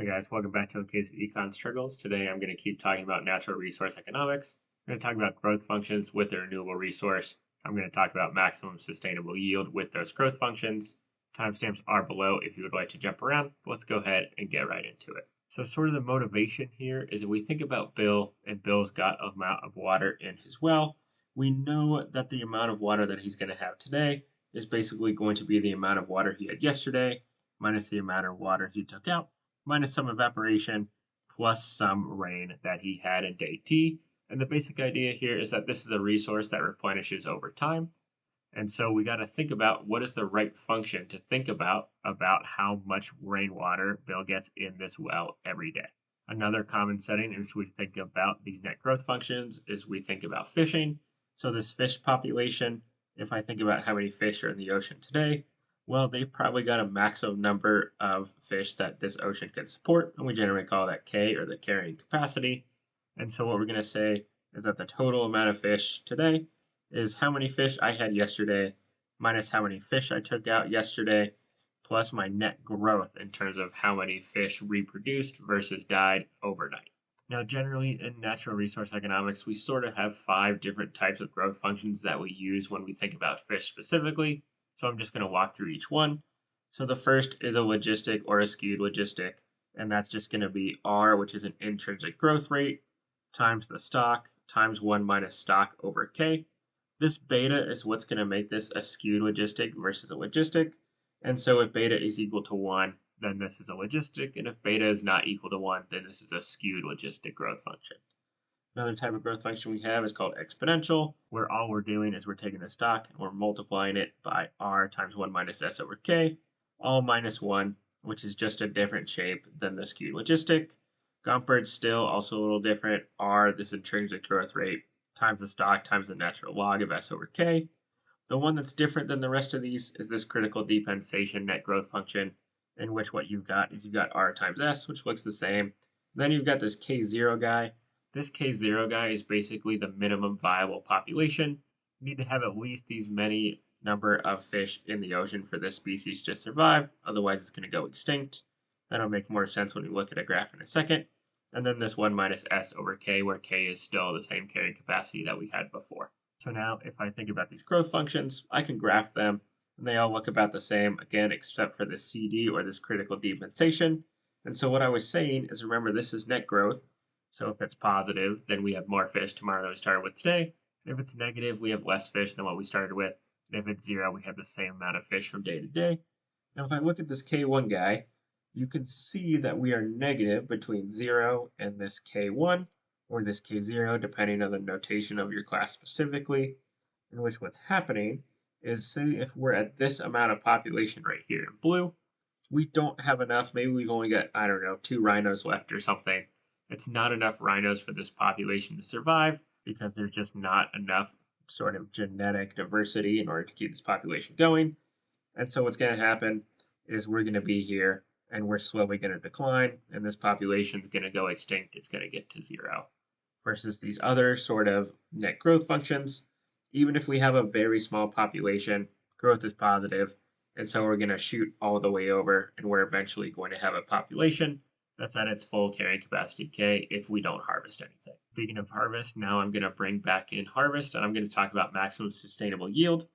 Guys, welcome back to In Case of Econ Struggles. Today I'm going to keep talking about natural resource economics. I'm going to talk about growth functions with a renewable resource. I'm going to talk about maximum sustainable yield with those growth functions. Timestamps are below if you would like to jump around. Let's go ahead and get right into it. So sort of the motivation here is if we think about Bill, and Bill's got an amount of water in his well, we know that the amount of water that he's going to have today is basically going to be the amount of water he had yesterday minus the amount of water he took out minus some evaporation, plus some rain that he had in day T. And the basic idea here is that this is a resource that replenishes over time. And so we got to think about what is the right function to think about how much rainwater Bill gets in this well every day. Another common setting in which we think about these net growth functions is we think about fishing. So this fish population, if I think about how many fish are in the ocean today, well, they've probably got a maximum number of fish that this ocean can support, and we generally call that K, or the carrying capacity. And so what we're going to say is that the total amount of fish today is how many fish I had yesterday minus how many fish I took out yesterday, plus my net growth in terms of how many fish reproduced versus died overnight. Now, generally in natural resource economics, we sort of have 5 different types of growth functions that we use when we think about fish specifically. So I'm just going to walk through each one. So the first is a logistic or a skewed logistic, and that's just going to be R, which is an intrinsic growth rate, times the stock, times 1 minus stock over K. This beta is what's going to make this a skewed logistic versus a logistic. And so if beta is equal to 1, then this is a logistic, and if beta is not equal to 1, then this is a skewed logistic growth function. Another type of growth function we have is called exponential, where all we're doing is we're taking the stock and we're multiplying it by r times 1 minus s over k, all minus 1, which is just a different shape than the skewed logistic. Gompert's still also a little different. R, this intrinsic growth rate, times the stock times the natural log of s over k. The one that's different than the rest of these is this critical depensation net growth function, in which what you've got is you've got r times s, which looks the same. Then you've got this k0 guy. This K0 guy is basically the minimum viable population. You need to have at least these many number of fish in the ocean for this species to survive, otherwise it's going to go extinct. That'll make more sense when we look at a graph in a second. And then this 1 minus s over k, where k is still the same carrying capacity that we had before. So now if I think about these growth functions, I can graph them, and they all look about the same, again, except for this CD, or this critical depensation. And so what I was saying is, remember, this is net growth. So if it's positive, then we have more fish tomorrow than we started with today. If it's negative, we have less fish than what we started with. And if it's 0, we have the same amount of fish from day to day. Now, if I look at this K1 guy, you can see that we are negative between 0 and this K1, or this K0, depending on the notation of your class specifically, in which what's happening is, say if we're at this amount of population right here in blue, we don't have enough. Maybe we've only got, I don't know, 2 rhinos left or something. It's not enough rhinos for this population to survive because there's just not enough sort of genetic diversity in order to keep this population going. And so what's going to happen is we're going to be here and we're slowly going to decline, and this population is going to go extinct. It's going to get to 0. Versus these other sort of net growth functions, even if we have a very small population, growth is positive, and so we're going to shoot all the way over, and we're eventually going to have a population that's at its full carrying capacity K if we don't harvest anything. Speaking of harvest, now I'm going to bring back in harvest, and I'm going to talk about maximum sustainable yield.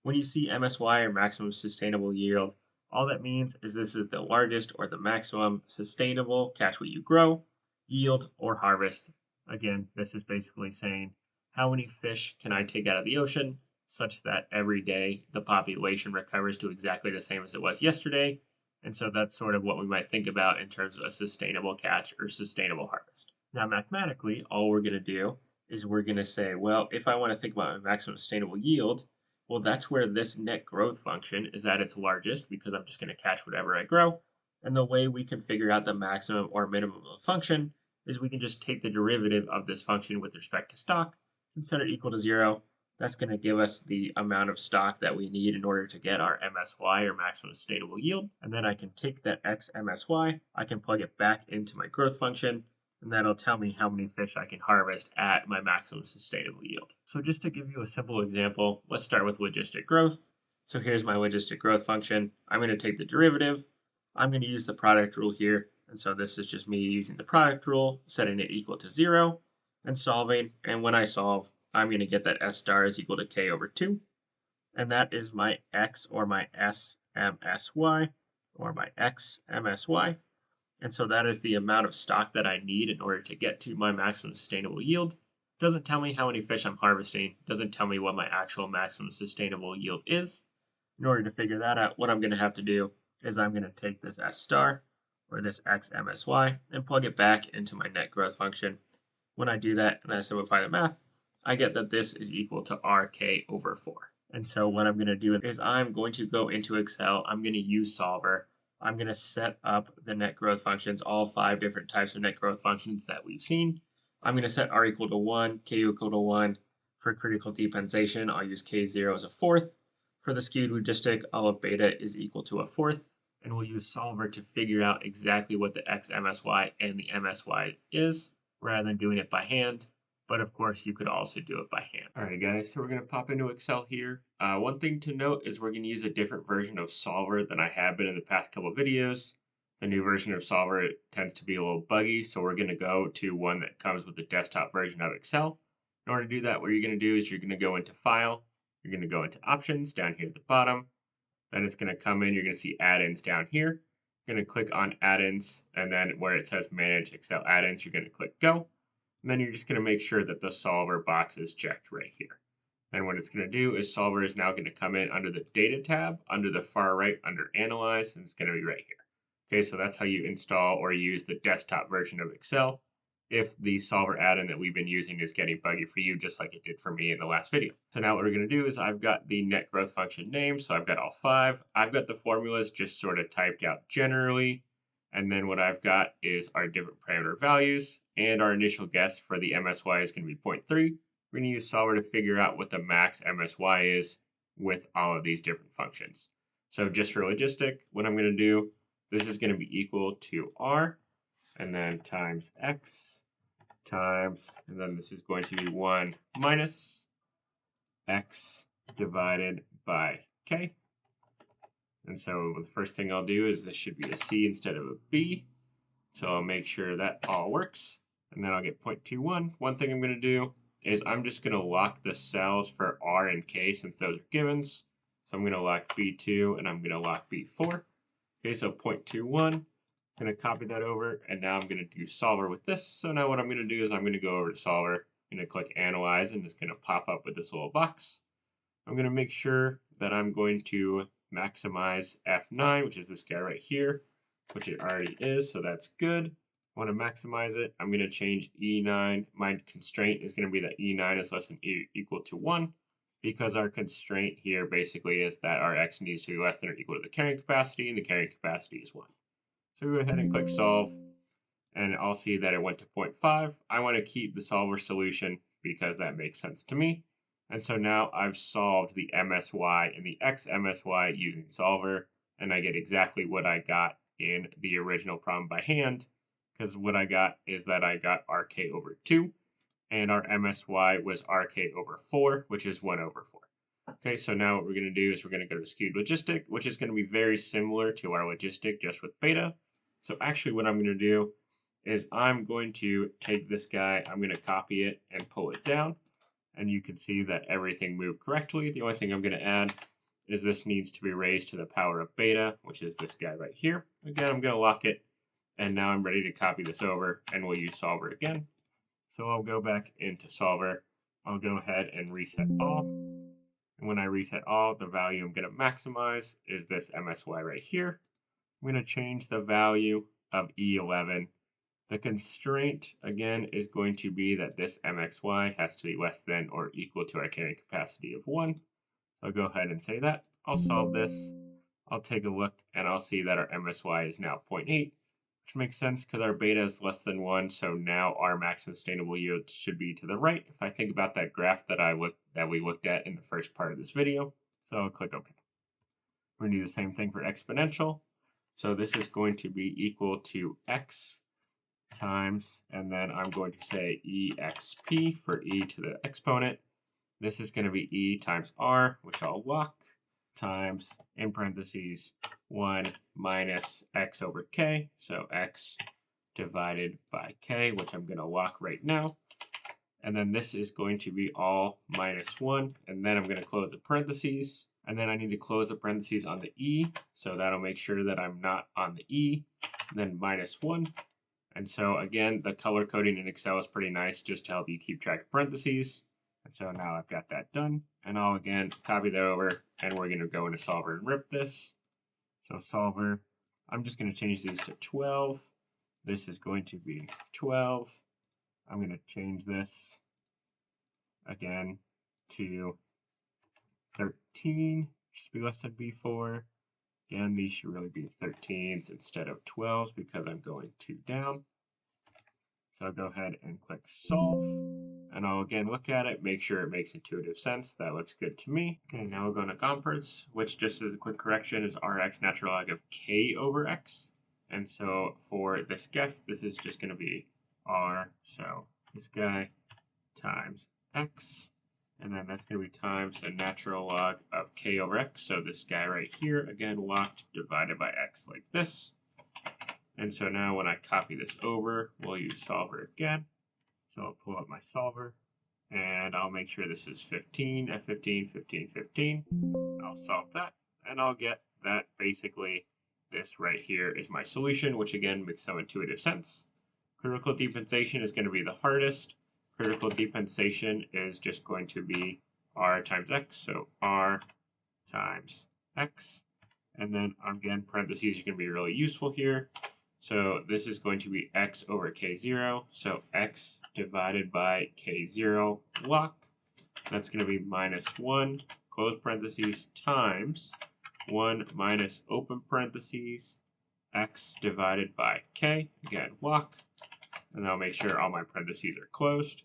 When you see MSY, or maximum sustainable yield, all that means is this is the largest or the maximum sustainable, catch what you grow, yield, or harvest. Again, this is basically saying how many fish can I take out of the ocean such that every day the population recovers to exactly the same as it was yesterday. And so that's sort of what we might think about in terms of a sustainable catch or sustainable harvest. Now, mathematically, all we're going to do is we're going to say, well, if I want to think about my maximum sustainable yield, well, that's where this net growth function is at its largest because I'm just going to catch whatever I grow. And the way we can figure out the maximum or minimum of a function is we can just take the derivative of this function with respect to stock and set it equal to 0. That's going to give us the amount of stock that we need in order to get our MSY, or maximum sustainable yield. And then I can take that X MSY, I can plug it back into my growth function, and that'll tell me how many fish I can harvest at my maximum sustainable yield. So just to give you a simple example, let's start with logistic growth. So here's my logistic growth function. I'm going to take the derivative. I'm going to use the product rule here. And so this is just me using the product rule, setting it equal to 0, and solving. And when I solve, I'm going to get that S star is equal to K over 2. And that is my X, or my SMSY, or my XMSY. And so that is the amount of stock that I need in order to get to my maximum sustainable yield. Doesn't tell me how many fish I'm harvesting, doesn't tell me what my actual maximum sustainable yield is. In order to figure that out, what I'm going to have to do is I'm going to take this S star, or this XMSY, and plug it back into my net growth function. When I do that and I simplify the math, I get that this is equal to RK over 4. And so what I'm going to do is I'm going to go into Excel, I'm going to use Solver, I'm going to set up the net growth functions, all 5 different types of net growth functions that we've seen. I'm going to set R equal to 1, K equal to 1. For critical depensation, I'll use K0 as a fourth. For the skewed logistic, all of beta is equal to a fourth. And we'll use Solver to figure out exactly what the XMSY and the MSY is, rather than doing it by hand. But of course, you could also do it by hand. All right, guys, so we're going to pop into Excel here. One thing to note is we're going to use a different version of Solver than I have been in the past couple of videos. The new version of Solver tends to be a little buggy, so we're going to go to one that comes with the desktop version of Excel. In order to do that, what you're going to do is you're going to go into File, you're going to go into Options down here at the bottom. Then it's going to come in, you're going to see add-ins down here. You're going to click on add-ins, and then where it says Manage Excel Add-ins, you're going to click Go. And then you're just going to make sure that the Solver box is checked right here. And what it's going to do is Solver is now going to come in under the Data tab, under the far right, under Analyze, and it's going to be right here. Okay, so that's how you install or use the desktop version of Excel if the Solver add-in that we've been using is getting buggy for you, just like it did for me in the last video. So now what we're going to do is I've got the net growth function name, so I've got all 5. I've got the formulas just sort of typed out generally. And then what I've got is our different parameter values, and our initial guess for the MSY is going to be 0.3. We're going to use Solver to figure out what the max MSY is with all of these different functions. So just for logistic, what I'm going to do, this is going to be equal to R, and then times X, times, and then this is going to be 1 minus X divided by K. And so the first thing I'll do is this should be a C instead of a B. So I'll make sure that all works. And then I'll get 0.21. One thing I'm going to do is I'm just going to lock the cells for R and K since those are givens. So I'm going to lock B2 and I'm going to lock B4. Okay, so 0.21. I'm going to copy that over, and now I'm going to do Solver with this. So now what I'm going to do is I'm going to go over to Solver, I'm going to click Analyze, and it's going to pop up with this little box. I'm going to make sure that I'm going to maximize F9, which is this guy right here, which it already is, so that's good. I want to maximize it. I'm going to change E9. My constraint is going to be that E9 is less than equal to 1, because our constraint here basically is that our X needs to be less than or equal to the carrying capacity, and the carrying capacity is 1. So go ahead and click Solve, and I'll see that it went to 0.5. I want to keep the Solver solution because that makes sense to me. And so now I've solved the MSY and the XMSY using Solver, and I get exactly what I got in the original problem by hand, because what I got is that I got RK over 2, and our MSY was RK over 4, which is 1 over 4. Okay, so now what we're going to do is we're going to go to skewed logistic, which is going to be very similar to our logistic just with beta. So actually what I'm going to do is I'm going to take this guy, I'm going to copy it and pull it down. And you can see that everything moved correctly. The only thing I'm going to add is this needs to be raised to the power of beta, which is this guy right here. Again, I'm going to lock it. And now I'm ready to copy this over, and we'll use Solver again. So I'll go back into Solver. I'll go ahead and reset all. And when I reset all, the value I'm going to maximize is this MSY right here. I'm going to change the value of E11. The constraint, again, is going to be that this MXY has to be less than or equal to our carrying capacity of 1. So I'll go ahead and say that. I'll solve this. I'll take a look, and I'll see that our MSY is now 0.8, which makes sense because our beta is less than 1, so now our maximum sustainable yield should be to the right if I think about that graph that we looked at in the first part of this video. So I'll click OK. We're going to do the same thing for exponential. So this is going to be equal to x times, and then I'm going to say exp for e to the exponent. This is going to be e times r, which I'll lock. times, in parentheses, 1 minus x over k, so x divided by k, which I'm going to walk right now. And then this is going to be all minus 1, and then I'm going to close the parentheses, and then I need to close the parentheses on the e, so that'll make sure that I'm not on the e, and then minus 1. And so again, the color coding in Excel is pretty nice just to help you keep track of parentheses. And so now I've got that done, and I'll again copy that over, and we're going to go into Solver and rip this. So Solver, I'm just going to change these to 12. This is going to be 12. I'm going to change this again to 13, should be less than B4. Again, these should really be 13s instead of 12s because I'm going 2 down. So I'll go ahead and click solve, and I'll again look at it, make sure it makes intuitive sense. That looks good to me. Okay, now we'll go into Gompertz, which, just as a quick correction, is Rx natural log of k over x. And so for this guess, this is just going to be R, so this guy times x, and then that's going to be times the natural log of k over x. So this guy right here, again, locked divided by x like this. And so now when I copy this over, we'll use solver again. So I'll pull up my solver, and I'll make sure this is 15, F15, 15, 15. I'll solve that, and I'll get that basically this right here is my solution, which again makes some intuitive sense. Critical depensation is going to be the hardest. Critical depensation is just going to be R times X, so R times X. And then again, parentheses are going to be really useful here. So this is going to be x over k0, so x divided by k0 lock. That's going to be minus 1, close parentheses, times 1 minus open parentheses, x divided by k, again, lock. And I'll make sure all my parentheses are closed.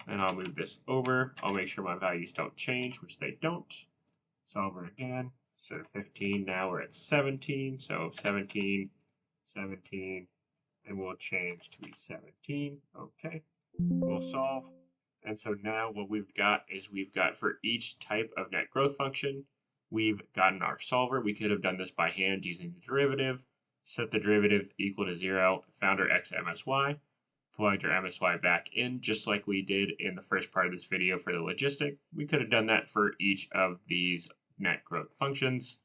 And I'll move this over. I'll make sure my values don't change, which they don't. Solver again. Instead of 15, now we're at 17, so 17, 17, and we'll change to be 17. Okay, we'll solve. And so now what we've got is we've got for each type of net growth function, we've gotten our solver. We could have done this by hand using the derivative, set the derivative equal to 0, found our x MSY, plugged our MSY back in, just like we did in the first part of this video for the logistic. We could have done that for each of these net growth functions.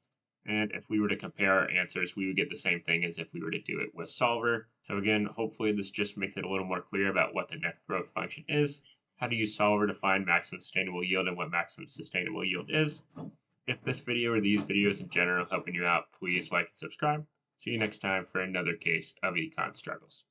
And if we were to compare our answers, we would get the same thing as if we were to do it with solver. So again, hopefully this just makes it a little more clear about what the net growth function is, how to use solver to find maximum sustainable yield, and what maximum sustainable yield is. If this video or these videos in general helping you out, please like and subscribe. See you next time for another case of econ struggles.